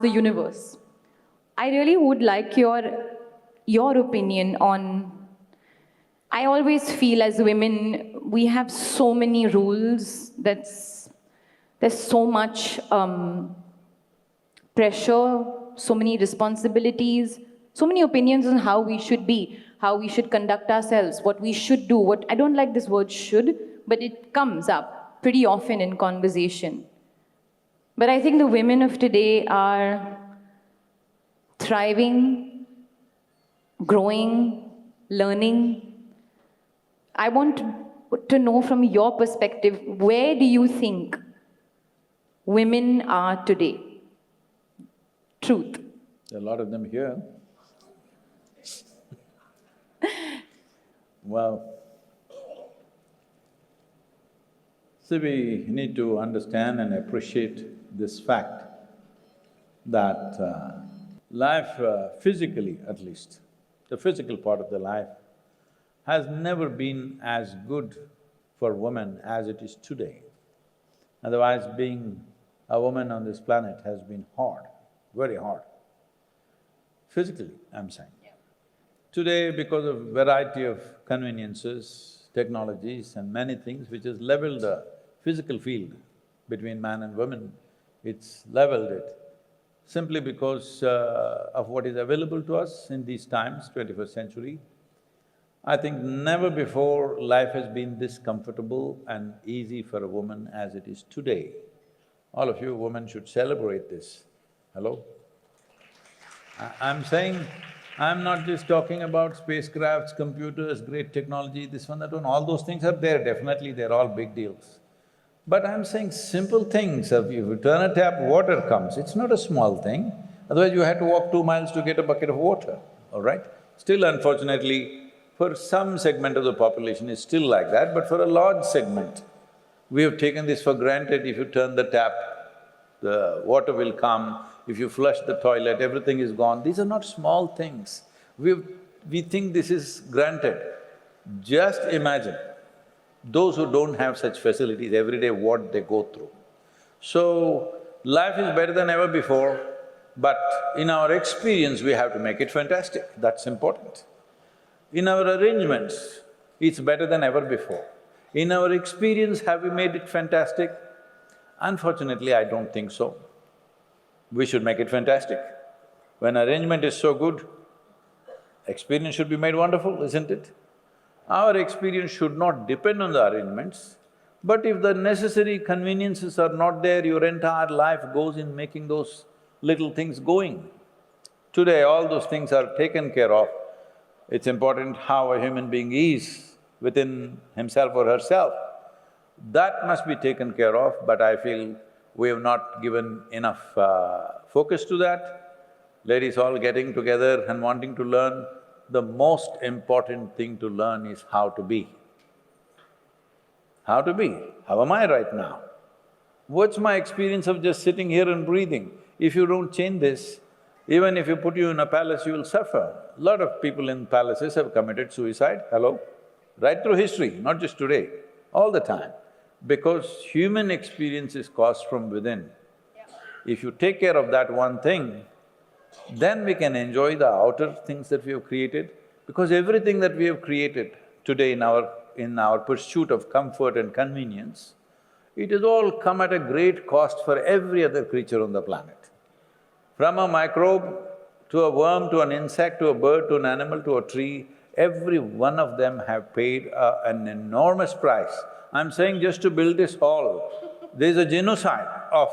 the universe. I really would like your opinion on. I always feel as women we have so many rules. There's so much pressure, so many responsibilities, so many opinions on how we should be, how we should conduct ourselves, what we should do. What I don't like this word should, but it comes up pretty often in conversation. But I think the women of today are thriving, growing, learning. I want to know from your perspective, where do you think women are today? Truth. There are a lot of them here. Well, see, we need to understand and appreciate this fact that life, physically at least, the physical part of the life, has never been as good for women as it is today. Otherwise, being a woman on this planet has been hard, very hard. Physically, I'm saying. Today, because of variety of conveniences, technologies and many things which has leveled the physical field between man and woman, it's leveled it simply because of what is available to us in these times, 21st century. I think never before life has been this comfortable and easy for a woman as it is today. All of you women should celebrate this. Hello? I'm saying, I'm not just talking about spacecrafts, computers, great technology, this one, that one, all those things are there, definitely they're all big deals. But I'm saying simple things of if you turn a tap, water comes, it's not a small thing. Otherwise you had to walk 2 miles to get a bucket of water, all right? Still unfortunately, for some segment of the population it's still like that, but for a large segment, we have taken this for granted. If you turn the tap, the water will come. If you flush the toilet, everything is gone. These are not small things. We think this is granted. Just imagine those who don't have such facilities every day, what they go through. So, life is better than ever before, but in our experience, we have to make it fantastic, that's important. In our arrangements, it's better than ever before. In our experience, have we made it fantastic? Unfortunately, I don't think so. We should make it fantastic. When arrangement is so good, experience should be made wonderful, isn't it? Our experience should not depend on the arrangements, but if the necessary conveniences are not there, your entire life goes in making those little things going. Today, all those things are taken care of. It's important how a human being is within himself or herself. That must be taken care of, but I feel we have not given enough focus to that. Ladies all getting together and wanting to learn, the most important thing to learn is how to be. How to be? How am I right now? What's my experience of just sitting here and breathing? If you don't change this, even if you put you in a palace, you will suffer. A lot of people in palaces have committed suicide, hello? Right through history, not just today, all the time. Because human experience is caused from within. If you take care of that one thing, then we can enjoy the outer things that we have created. Because everything that we have created today in our pursuit of comfort and convenience, it has all come at a great cost for every other creature on the planet. From a microbe to a worm, to an insect, to a bird, to an animal, to a tree, every one of them have paid an enormous price. I'm saying just to build this hall, there's a genocide of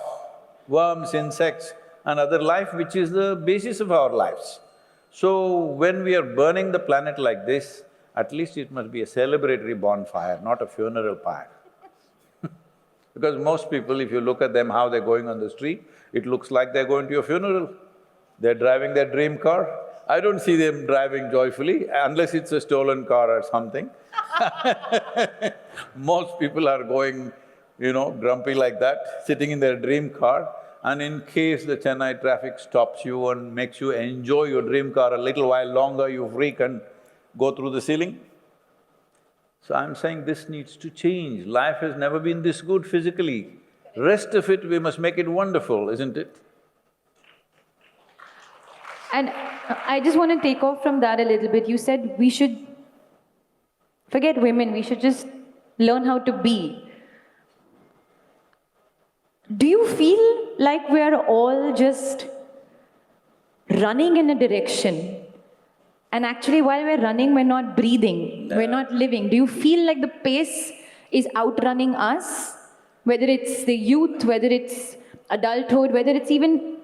worms, insects and other life which is the basis of our lives. So, when we are burning the planet like this, at least it must be a celebratory bonfire, not a funeral pyre. Because most people, if you look at them, how they're going on the street, it looks like they're going to a funeral. They're driving their dream car. I don't see them driving joyfully, unless it's a stolen car or something. Most people are going, grumpy like that, sitting in their dream car, and in case the Chennai traffic stops you and makes you enjoy your dream car a little while longer, you freak and go through the ceiling. So I'm saying this needs to change. Life has never been this good physically. Rest of it, we must make it wonderful, isn't it? And I just want to take off from that a little bit. You said we should forget women, we should just learn how to be. Do you feel like we're all just running in a direction? And actually, while we're running, we're not breathing, we're not living. Do you feel like the pace is outrunning us? Whether it's the youth, whether it's adulthood, whether it's even,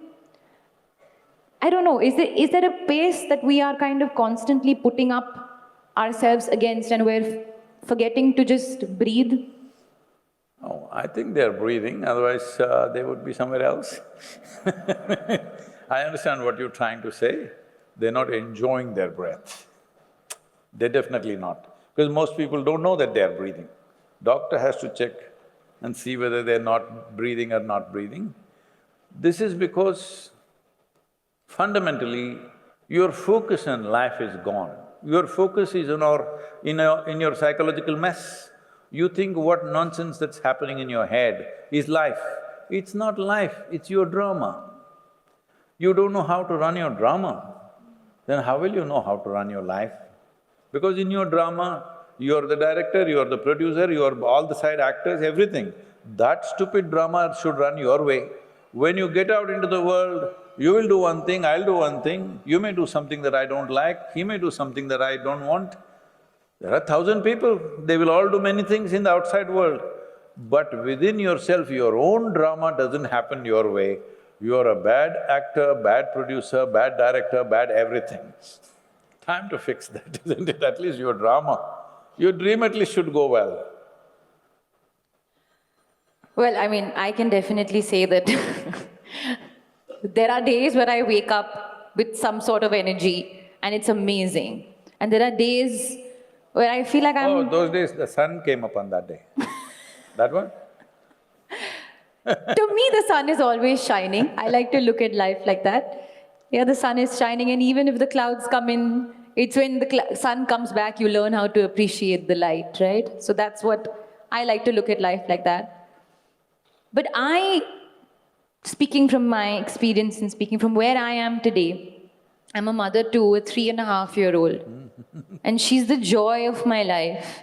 I don't know, is there a pace that we are kind of constantly putting up ourselves against and we're forgetting to just breathe? Oh, I think they're breathing, otherwise they would be somewhere else. I understand what you're trying to say. They're not enjoying their breath. They're definitely not, because most people don't know that they're breathing. Doctor has to check and see whether they're not breathing or not breathing. This is because fundamentally, your focus in life is gone. Your focus is in your psychological mess. You think what nonsense that's happening in your head is life. It's not life, it's your drama. You don't know how to run your drama, then how will you know how to run your life? Because in your drama, you're the director, you're the producer, you're all the side actors, everything. That stupid drama should run your way. When you get out into the world, you will do one thing, I'll do one thing, you may do something that I don't like, he may do something that I don't want. There are 1,000 people, they will all do many things in the outside world. But within yourself, your own drama doesn't happen your way. You're a bad actor, bad producer, bad director, bad everything. Time to fix that, isn't it? At least your drama. Your dream at least should go well. Well, I mean, I can definitely say that there are days where I wake up with some sort of energy and it's amazing. And there are days where I feel like Oh, those days the sun came up on that day. That one? To me, the sun is always shining. I like to look at life like that. Yeah, the sun is shining, and even if the clouds come in, it's when the sun comes back you learn how to appreciate the light, right? So that's what I like to look at life like that. But speaking from my experience and speaking from where I am today, I'm a mother to a 3.5-year-old, and she's the joy of my life.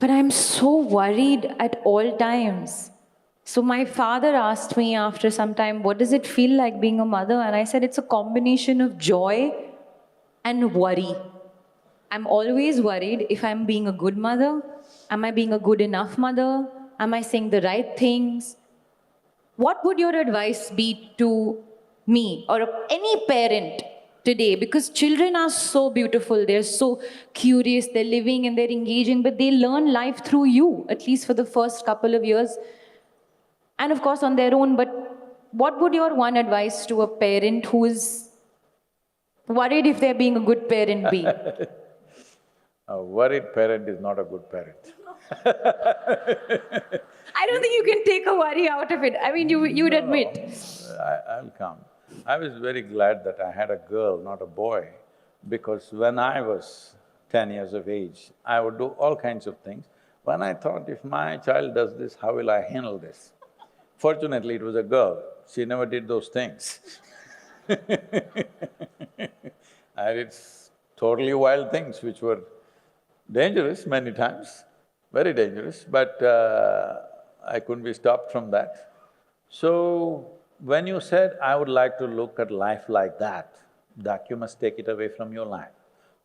But I'm so worried at all times. So my father asked me after some time, what does it feel like being a mother? And I said, it's a combination of joy and worry. I'm always worried if I'm being a good mother. Am I being a good enough mother? Am I saying the right things? What would your advice be to me or any parent today? Because children are so beautiful, they're so curious, they're living and they're engaging, but they learn life through you, at least for the first couple of years. And of course on their own, but what would your one advice to a parent who is worried if they're being a good parent be? A worried parent is not a good parent. I don't think you can take a worry out of it. I mean, you'd admit. I'll come. I was very glad that I had a girl, not a boy, because when I was 10 years of age, I would do all kinds of things. When I thought, if my child does this, how will I handle this? Fortunately, it was a girl, she never did those things. I did totally wild things which were dangerous many times, very dangerous, but I couldn't be stopped from that. So, when you said, I would like to look at life like that you must take it away from your life.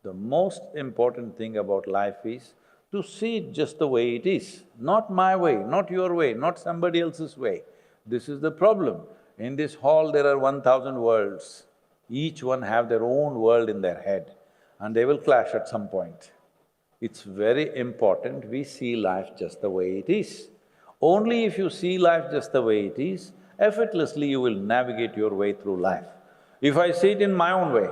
The most important thing about life is to see it just the way it is, not my way, not your way, not somebody else's way. This is the problem. In this hall there are 1,000 worlds. Each one have their own world in their head, and they will clash at some point. It's very important we see life just the way it is. Only if you see life just the way it is, effortlessly you will navigate your way through life. If I see it in my own way,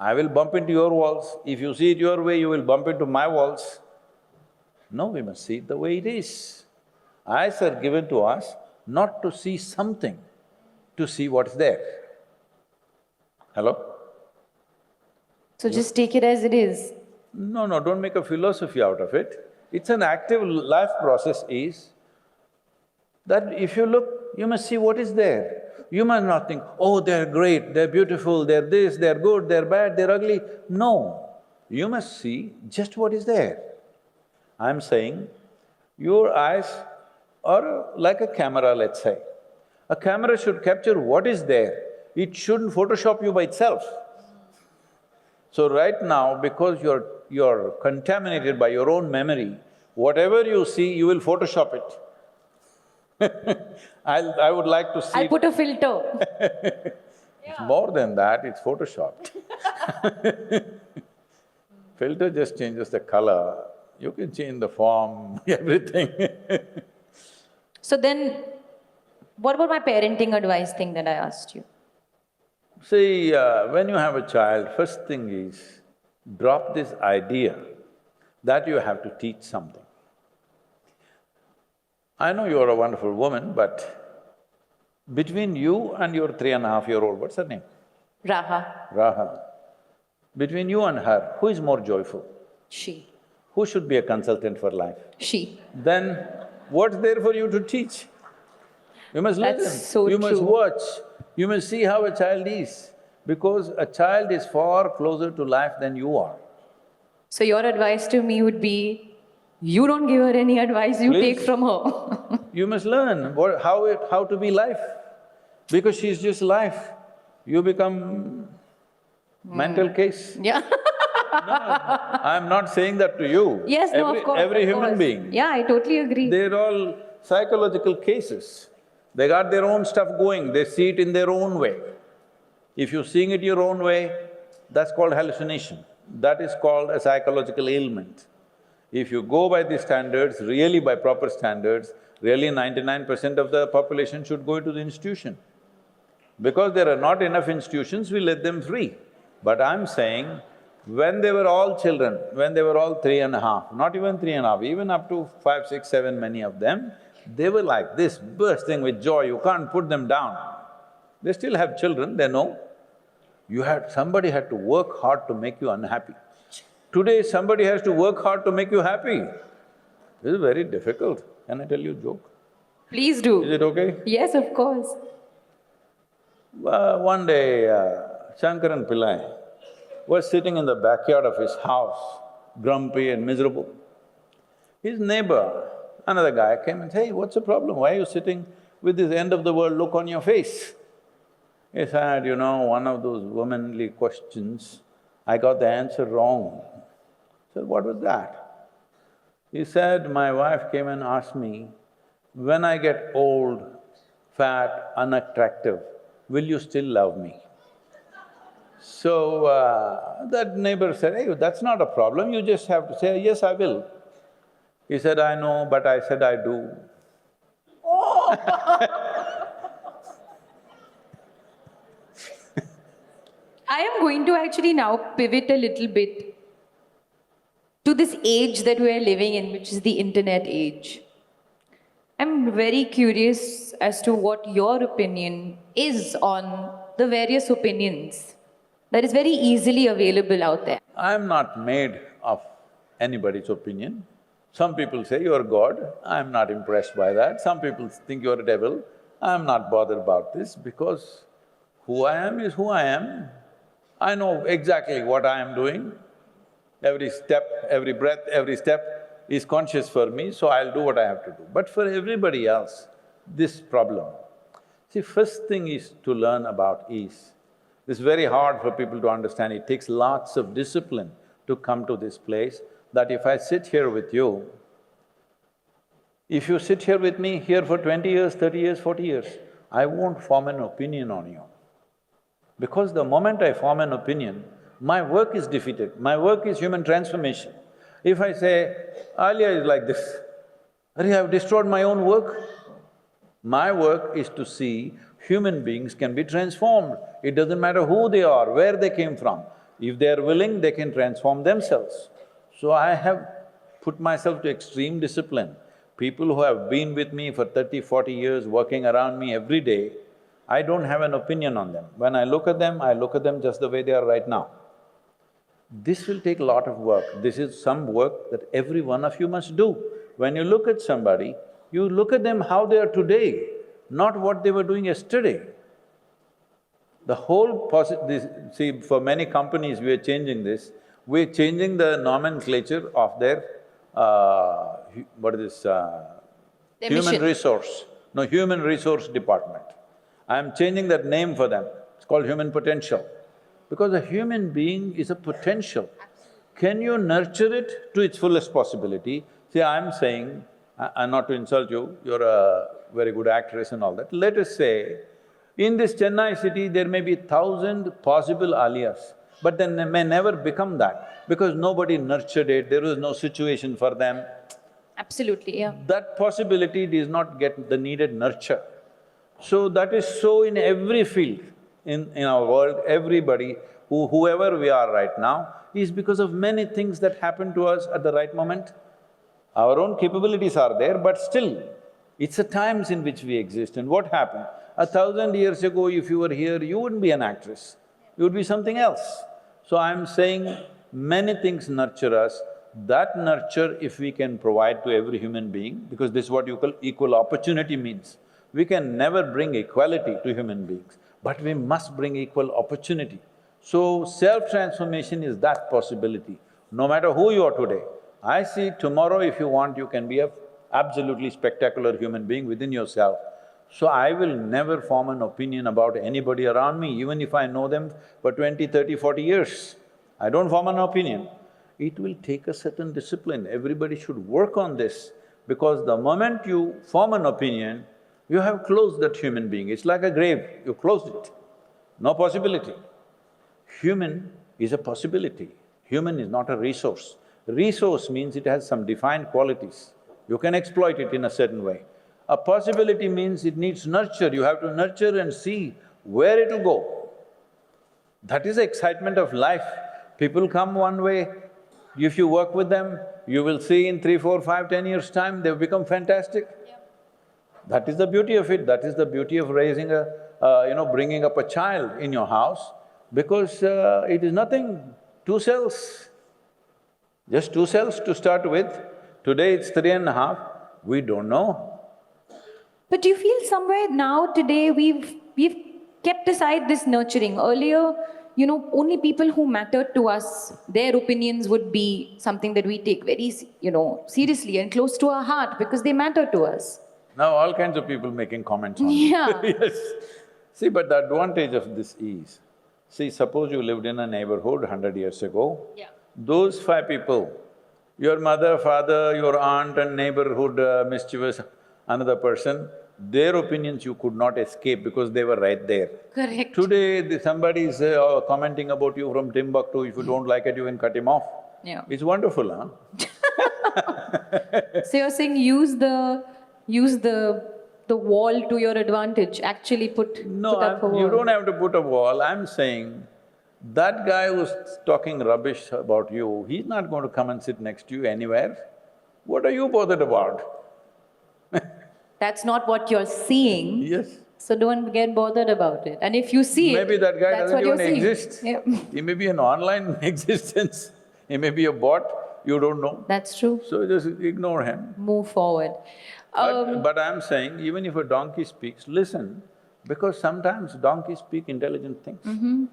I will bump into your walls. If you see it your way, you will bump into my walls. No, we must see it the way it is. Eyes are given to us not to see something, to see what's there. Hello? So just take it as it is. No, don't make a philosophy out of it. It's an active life process is that if you look, you must see what is there. You must not think, oh, they're great, they're beautiful, they're this, they're good, they're bad, they're ugly. No, you must see just what is there. I'm saying, your eyes are like a camera, let's say. A camera should capture what is there, it shouldn't Photoshop you by itself. So right now, because you're contaminated by your own memory, whatever you see, you will Photoshop it. I would like to see… I'll put a filter. It's more than that, it's photoshopped. Filter just changes the color, you can change the form, everything. So then, what about my parenting advice thing that I asked you? See, when you have a child, first thing is, drop this idea that you have to teach something. I know you're a wonderful woman, but between you and your 3.5-year-old, what's her name? Raha. Raha. Between you and her, who is more joyful? She. Who should be a consultant for life? She. Then what's there for you to teach? You must That's listen, so you must true. watch, you must see how a child is, because a child is far closer to life than you are. So your advice to me would be, you don't give her any advice, you Please. take from her. You must learn how to be life, because she's just life. You become mental case. Yeah. I'm not saying that to you. Yes, no, of course. Every of human course. being. Yeah, I totally agree. They're all psychological cases. They got their own stuff going, they see it in their own way. If you're seeing it your own way, that's called hallucination. That is called a psychological ailment. If you go by these standards, really by proper standards, really 99% of the population should go into the institution. Because there are not enough institutions, we let them free. But I'm saying, when they were all children, when they were all 3.5, not even 3.5, even up to 5, 6, 7, many of them, they were like this, bursting with joy, you can't put them down. They still have children, they know. Somebody had to work hard to make you unhappy. Today, somebody has to work hard to make you happy. This is very difficult. Can I tell you a joke? Please do. Is it okay? Yes, of course. One day, Shankaran Pillai was sitting in the backyard of his house, grumpy and miserable. His neighbor, another guy, came and said, "Hey, what's the problem? Why are you sitting with this end-of-the-world look on your face?" He said, "You know, one of those womanly questions, I got the answer wrong." I said, "What was that?" He said, "My wife came and asked me, when I get old, fat, unattractive, will you still love me?" So, that neighbor said, "Hey, that's not a problem, you just have to say, 'Yes, I will.'" He said, "I know, but I said I do." I am going to actually now pivot a little bit to this age that we are living in, which is the internet age. I'm very curious as to what your opinion is on the various opinions that is very easily available out there. I'm not made of anybody's opinion. Some people say you're God, I'm not impressed by that. Some people think you're a devil, I'm not bothered about this because who I am is who I am. I know exactly what I am doing. Every step, every breath, every step is conscious for me, so I'll do what I have to do. But for everybody else, this problem… See, first thing is to learn about ease. It's very hard for people to understand. It takes lots of discipline to come to this place that if I sit here with you, if you sit here with me here for 20 years, 30 years, 40 years, I won't form an opinion on you. Because the moment I form an opinion, my work is defeated, my work is human transformation. If I say, Alia is like this, I've destroyed my own work. My work is to see human beings can be transformed. It doesn't matter who they are, where they came from. If they are willing, they can transform themselves. So I have put myself to extreme discipline. People who have been with me for 30, 40 years, working around me every day, I don't have an opinion on them. When I look at them just the way they are right now. This will take a lot of work. This is some work that every one of you must do. When you look at somebody, you look at them how they are today, not what they were doing yesterday. The whole see, for many companies we are changing this, we're changing the nomenclature of their, what is this, Their human mission. resource, no, human resource department. I'm changing that name for them, it's called human potential. Because a human being is a potential. Can you nurture it to its fullest possibility? See, I'm saying, and not to insult you, you're a very good actress and all that. Let us say, in this Chennai city, there may be 1,000 possible Alias, but then they may never become that because nobody nurtured it, there was no situation for them. Absolutely, yeah. That possibility does not get the needed nurture. So that is so in every field in our world, everybody, whoever we are right now, is because of many things that happen to us at the right moment. Our own capabilities are there, but still, it's the times in which we exist. And what happened? 1,000 years ago, if you were here, you wouldn't be an actress, you would be something else. So I'm saying many things nurture us. That nurture, if we can provide to every human being, because this is what equal opportunity means. We can never bring equality to human beings, but we must bring equal opportunity. So self-transformation is that possibility. No matter who you are today, I see tomorrow if you want, you can be a absolutely spectacular human being within yourself. So I will never form an opinion about anybody around me, even if I know them for 20, 30, 40 years. I don't form an opinion. It will take a certain discipline. Everybody should work on this, because the moment you form an opinion, you have closed that human being. It's like a grave, you closed it, no possibility. Human is a possibility, human is not a resource. Resource means it has some defined qualities, you can exploit it in a certain way. A possibility means it needs nurture, you have to nurture and see where it'll go. That is the excitement of life. People come one way, if you work with them, you will see in 3, 4, 5, 10 years' time, they've become fantastic. That is the beauty of it, that is the beauty of raising bringing up a child in your house, because it is nothing, 2 cells, just 2 cells to start with. Today it's 3.5, we don't know. But do you feel somewhere now, today, we've kept aside this nurturing? Earlier, only people who mattered to us, their opinions would be something that we take very, seriously and close to our heart because they matter to us. Now all kinds of people making comments on it. Yeah. Yes. See, but the advantage of this is, see, suppose you lived in a neighborhood 100 years ago. Yeah. Those 5 people, your mother, father, your aunt and neighborhood mischievous another person, their opinions you could not escape because they were right there. Correct. Today, somebody is commenting about you from Timbuktu, if you don't like it, you can cut him off. Yeah. It's wonderful, huh? So you're saying use the wall to your advantage, actually put up a wall. You don't have to put a wall. I'm saying that guy who's talking rubbish about you, he's not going to come and sit next to you anywhere. What are you bothered about? That's not what you're seeing. Yes. So don't get bothered about it. And if you see Maybe it, that guy that's doesn't what you're even seeing. exist. Yeah. He may be an online existence, he may be a bot, you don't know. That's true. So just ignore him. Move forward. But I'm saying, even if a donkey speaks, listen, because sometimes donkeys speak intelligent things.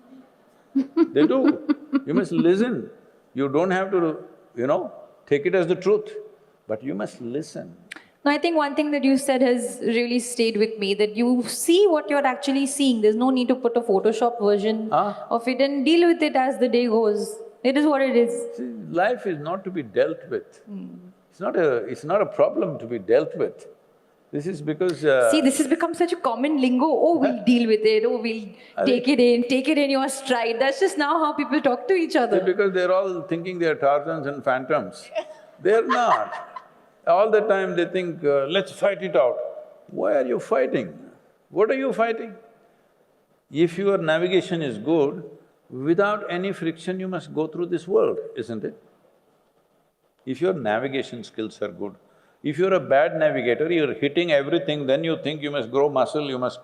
They do. You must listen. You don't have to, take it as the truth, but you must listen. No, I think one thing that you said has really stayed with me, that you see what you're actually seeing. There's no need to put a Photoshop version of it and deal with it as the day goes. It is what it is. See, life is not to be dealt with. It's not a problem to be dealt with. This is because… See, this has become such a common lingo. Oh, we'll deal with it. Oh, we'll take it in your stride. That's just now how people talk to each other. Because they're all thinking they're Tarzans and Phantoms. They're not. All the time they think, let's fight it out. Why are you fighting? What are you fighting? If your navigation is good, without any friction you must go through this world, isn't it? If your navigation skills are good, if you're a bad navigator, you're hitting everything, then you think you must grow muscle, you must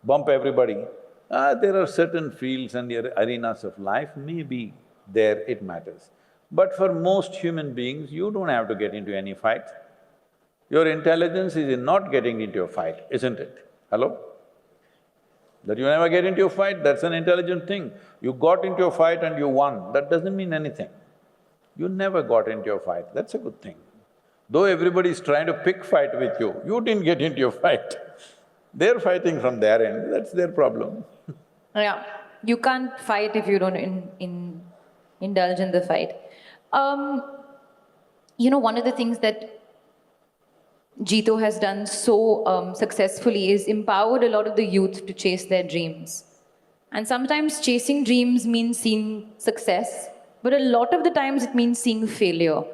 bump everybody. There are certain fields and arenas of life, maybe there it matters. But for most human beings, you don't have to get into any fight. Your intelligence is in not getting into a fight, isn't it? Hello? That you never get into a fight, that's an intelligent thing. You got into a fight and you won, that doesn't mean anything. You never got into a fight, that's a good thing. Though everybody is trying to pick fight with you, you didn't get into a fight. They're fighting from their end, that's their problem. Yeah, you can't fight if you don't indulge in the fight. One of the things that Jito has done so successfully is empowered a lot of the youth to chase their dreams. And sometimes chasing dreams means seeing success, but a lot of the times it means seeing failure.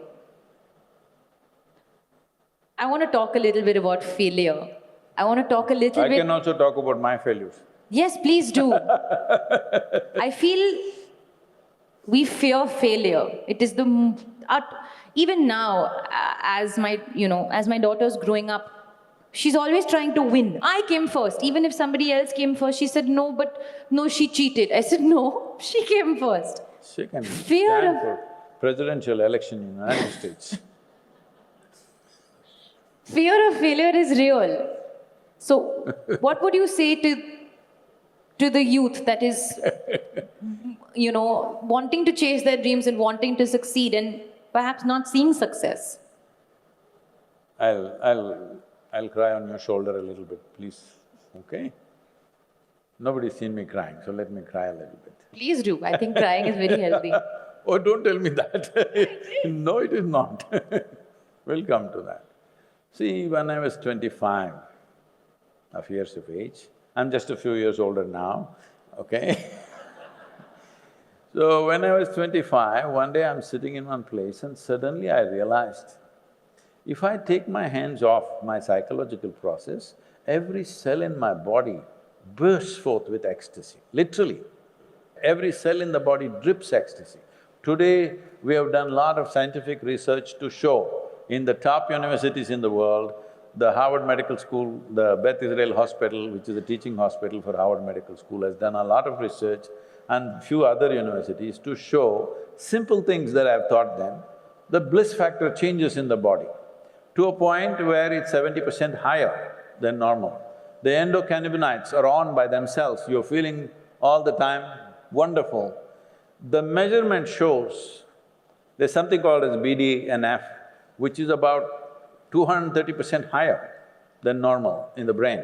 I want to talk a little bit about failure. I want to talk a little bit… I can also talk about my failures. Yes, please do. I feel we fear failure. It is even now, as my daughter's growing up, she's always trying to win. I came first. Even if somebody else came first, she said, no, she cheated. I said, no, she came first. She can stand for presidential election in the United States. Fear of failure is real. So, what would you say to the youth that is, wanting to chase their dreams and wanting to succeed and perhaps not seeing success? I'll cry on your shoulder a little bit, please, okay? Nobody's seen me crying, so let me cry a little bit. Please do. I think crying is very healthy. Oh, don't tell me that. No, it is not. We'll come to that. See, when I was 25 of years of age, I'm just a few years older now, okay? So when I was 25, one day I'm sitting in one place and suddenly I realized, if I take my hands off my psychological process, every cell in my body bursts forth with ecstasy, literally. Every cell in the body drips ecstasy. Today, we have done a lot of scientific research to show in the top universities in the world, the Harvard Medical School, the Beth Israel Hospital, which is a teaching hospital for Harvard Medical School, has done a lot of research and few other universities to show simple things that I've taught them. The bliss factor changes in the body to a point where it's 70% higher than normal. The endocannabinoids are on by themselves, you're feeling all the time wonderful. The measurement shows there's something called as BDNF, which is about 230% higher than normal in the brain.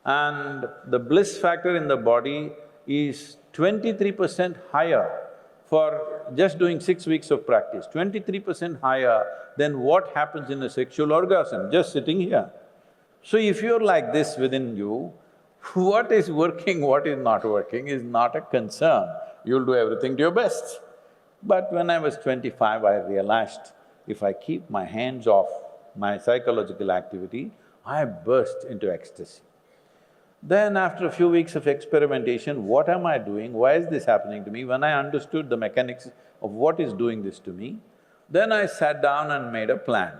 And the bliss factor in the body is 23% higher for just doing 6 weeks of practice, 23% higher than what happens in a sexual orgasm, just sitting here. So if you're like this within you, what is working, what is not working is not a concern. You'll do everything to your best. But when I was 25, I realized if I keep my hands off my psychological activity, I burst into ecstasy. Then after a few weeks of experimentation, what am I doing? Why is this happening to me? When I understood the mechanics of what is doing this to me, then I sat down and made a plan.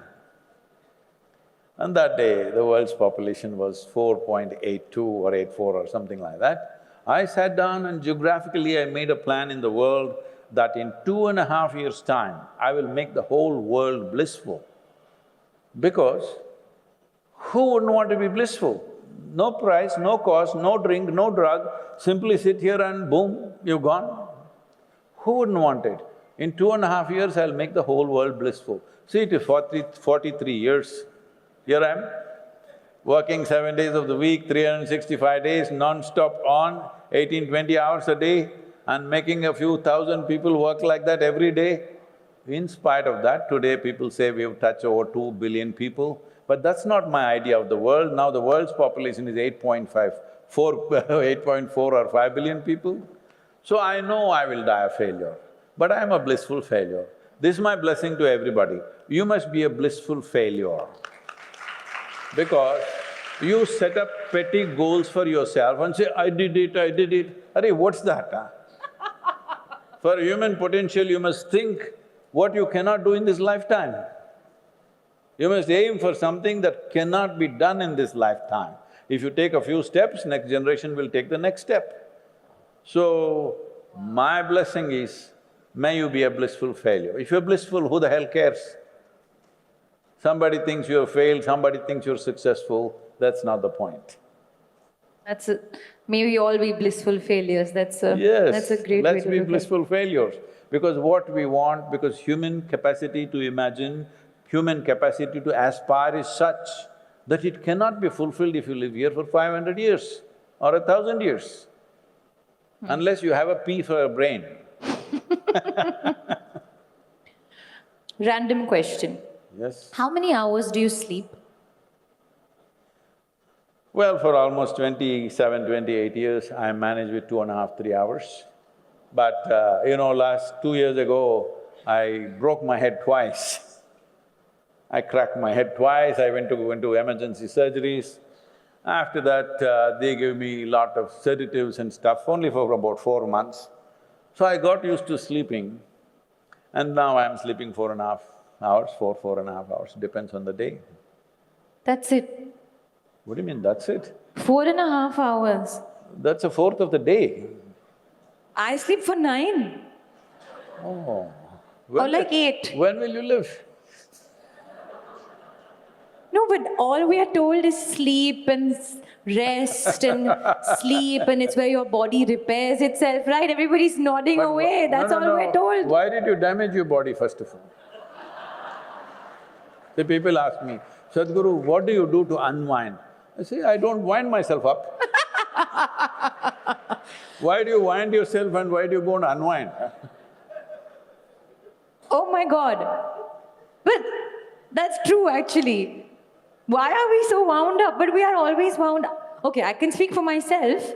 And that day, the world's population was 4.82 or 84 or something like that. I sat down and geographically I made a plan in the world that in 2.5 years' time, I will make the whole world blissful. Because who wouldn't want to be blissful? No price, no cost, no drink, no drug, simply sit here and boom, you're gone. Who wouldn't want it? In 2.5 years, I'll make the whole world blissful. See, it is 43 years. Here I am, working 7 days of the week, 365 days, non-stop on, 18-20 hours a day, and making a few thousand people work like that every day. In spite of that, today people say we have touched over 2 billion people, but that's not my idea of the world. Now the world's population is 8.4 or 5 billion people. So I know I will die a failure, but I am a blissful failure. This is my blessing to everybody. You must be a blissful failure. Because you set up petty goals for yourself and say, I did it. Arey, what's that, huh? For human potential, you must think what you cannot do in this lifetime. You must aim for something that cannot be done in this lifetime. If you take a few steps, next generation will take the next step. So, my blessing is, may you be a blissful failure. If you're blissful, who the hell cares? Somebody thinks you have failed, somebody thinks you're successful, that's not the point. May we all be blissful failures. That's a Yes, great way let's to be look at it. blissful failures. Because what we want, because human capacity to imagine, human capacity to aspire is such that it cannot be fulfilled if you live here for 500 years or 1,000 years, unless you have a pea for a brain. Random question. Yes. How many hours do you sleep? Well, for almost 27, 28 years, I managed with 2.5, 3 hours. But last 2 years ago, I broke my head twice. I cracked my head twice, I went to emergency surgeries. After that, they gave me lot of sedatives and stuff, only for about 4 months. So I got used to sleeping, and now I'm sleeping 4.5 hours, 4.5 hours, depends on the day. That's it. What do you mean, that's it? 4.5 hours. That's a fourth of the day. I sleep for 9. Oh. Or like 8. When will you live? No, but all we are told is sleep and rest and sleep, and it's where your body repairs itself, right? Everybody's nodding But away. That's all we're told. Why did you damage your body, first of all? The people ask me, Sadhguru, what do you do to unwind? I say, I don't wind myself up. Why do you wind yourself and why do you go and unwind? Oh my God. But that's true, actually. Why are we so wound up? But we are always wound up. Okay, I can speak for myself.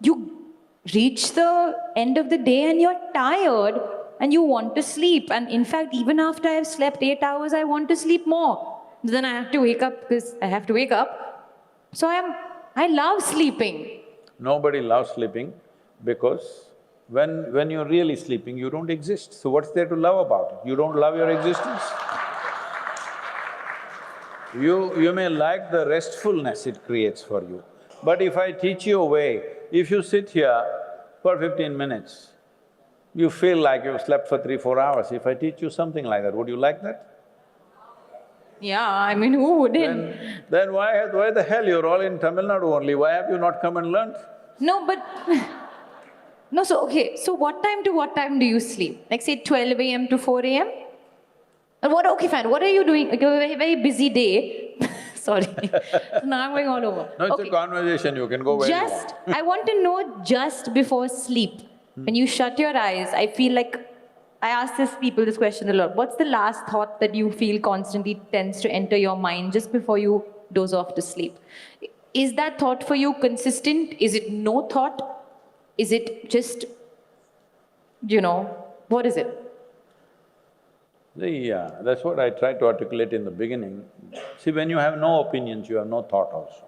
You reach the end of the day and you're tired and you want to sleep. And in fact, even after I've slept 8 hours, I want to sleep more. Then I have to wake up because I have to wake up. So I love sleeping. Nobody loves sleeping because when you're really sleeping, you don't exist. So what's there to love about it? You don't love your existence. You may like the restfulness it creates for you. But if I teach you a way, if you sit here for 15 minutes, you feel like you've slept for 3, 4 hours. If I teach you something like that, would you like that? Yeah, I mean, who wouldn't? Then why the hell, you're all in Tamil Nadu only, why have you not come and learned? No, but… No, so okay, so what time to what time do you sleep? Like say 12 a.m. to 4 a.m.? Okay, fine, what are you doing? Like a very busy day. Sorry, now I'm going all over. No, it's a conversation, you can go where you want. I want to know just before sleep, when you shut your eyes, I feel like… I ask people this question a lot. What's the last thought that you feel constantly tends to enter your mind just before you doze off to sleep? Is that thought for you consistent? Is it no thought? Is it just, what is it? That's what I tried to articulate in the beginning. See, when you have no opinions, you have no thought also.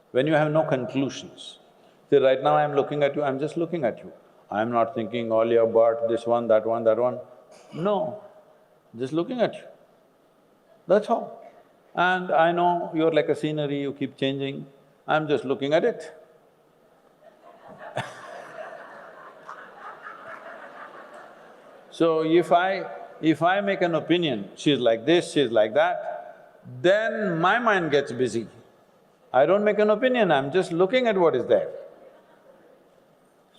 When you have no conclusions. See, right now I'm looking at you, I'm just looking at you. I'm not thinking, Alia Bhatt, this one, that one, that one. No, just looking at you. That's all. And I know you're like a scenery, you keep changing, I'm just looking at it. So if I make an opinion, she's like this, she's like that, then my mind gets busy. I don't make an opinion, I'm just looking at what is there.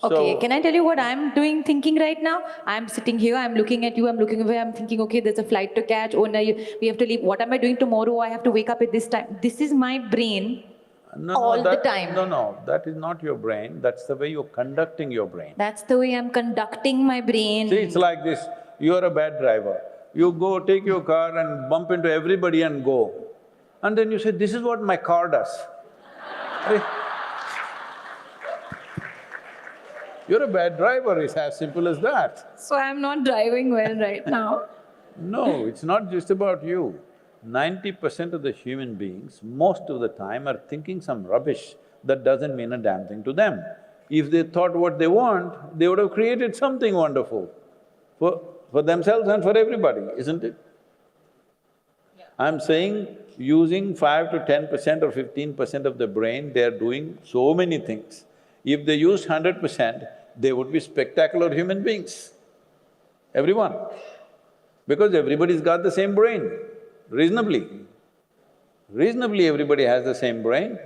Okay, can I tell you what I'm thinking right now? I'm sitting here, I'm looking at you, I'm looking away, I'm thinking, okay, there's a flight to catch, oh no, we have to leave, what am I doing tomorrow? I have to wake up at this time. This is my brain all the time. No, that is not your brain, that's the way you're conducting your brain. That's the way I'm conducting my brain. See, it's like this, you're a bad driver. You go, take your car and bump into everybody and go. And then you say, this is what my car does. You're a bad driver, it's as simple as that. So I'm not driving well right now. No, it's not just about you. 90% of the human beings, most of the time, are thinking some rubbish that doesn't mean a damn thing to them. If they thought what they want, they would have created something wonderful for themselves and for everybody, isn't it? Yeah. I'm saying using 5 to 10% or 15% of the brain, they're doing so many things. If they used 100%, they would be spectacular human beings, everyone. Because everybody's got the same brain, reasonably. Reasonably, everybody has the same brain.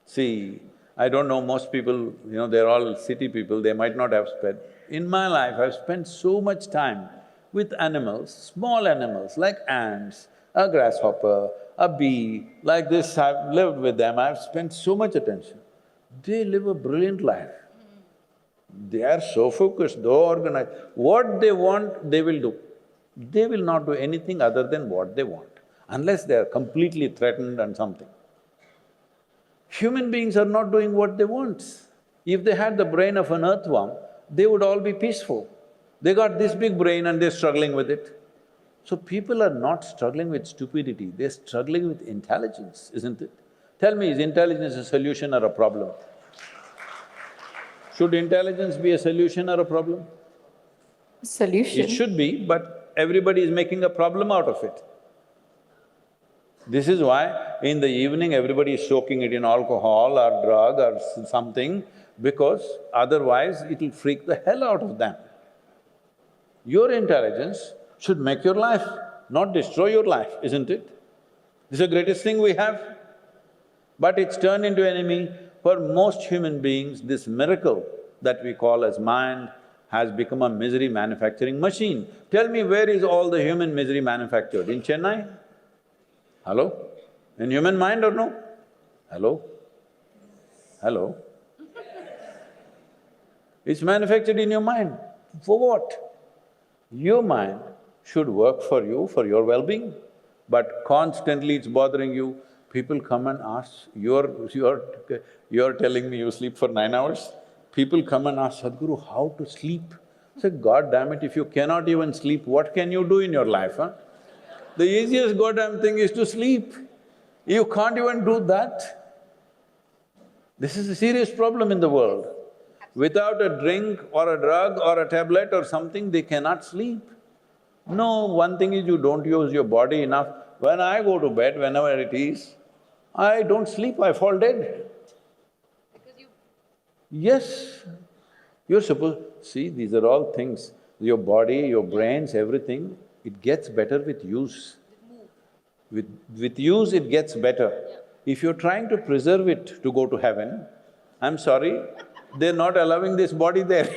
See, I don't know, most people, they're all city people, they might not have spent… In my life, I've spent so much time with animals, small animals like ants, a grasshopper, a bee, like this, I've lived with them, I've spent so much attention. They live a brilliant life. They are so focused, so organized. What they want, they will do. They will not do anything other than what they want, unless they are completely threatened and something. Human beings are not doing what they want. If they had the brain of an earthworm, they would all be peaceful. They got this big brain and they're struggling with it. So people are not struggling with stupidity, they're struggling with intelligence, isn't it? Tell me, is intelligence a solution or a problem? Should intelligence be a solution or a problem? Solution. It should be, but everybody is making a problem out of it. This is why in the evening everybody is soaking it in alcohol or drug or something, because otherwise it'll freak the hell out of them. Your intelligence should make your life, not destroy your life, isn't it? This is the greatest thing we have. But it's turned into enemy. For most human beings, this miracle that we call as mind has become a misery manufacturing machine. Tell me, where is all the human misery manufactured? In Chennai? Hello? In human mind or no? Hello? Hello? It's manufactured in your mind. For what? Your mind should work for you, for your well-being, but constantly it's bothering you. People come and ask, you're telling me you sleep for 9 hours? People come and ask, Sadhguru, how to sleep? I say, God damn it, if you cannot even sleep, what can you do in your life, huh? The easiest goddamn thing is to sleep. You can't even do that. This is a serious problem in the world. Without a drink or a drug or a tablet or something, they cannot sleep. No, one thing is you don't use your body enough. When I go to bed, whenever it is, I don't sleep, I fall dead. Because you… Yes, you're supposed… See, these are all things, your body, your brains, everything, it gets better with use. With use, it gets better. If you're trying to preserve it to go to heaven, I'm sorry, they're not allowing this body there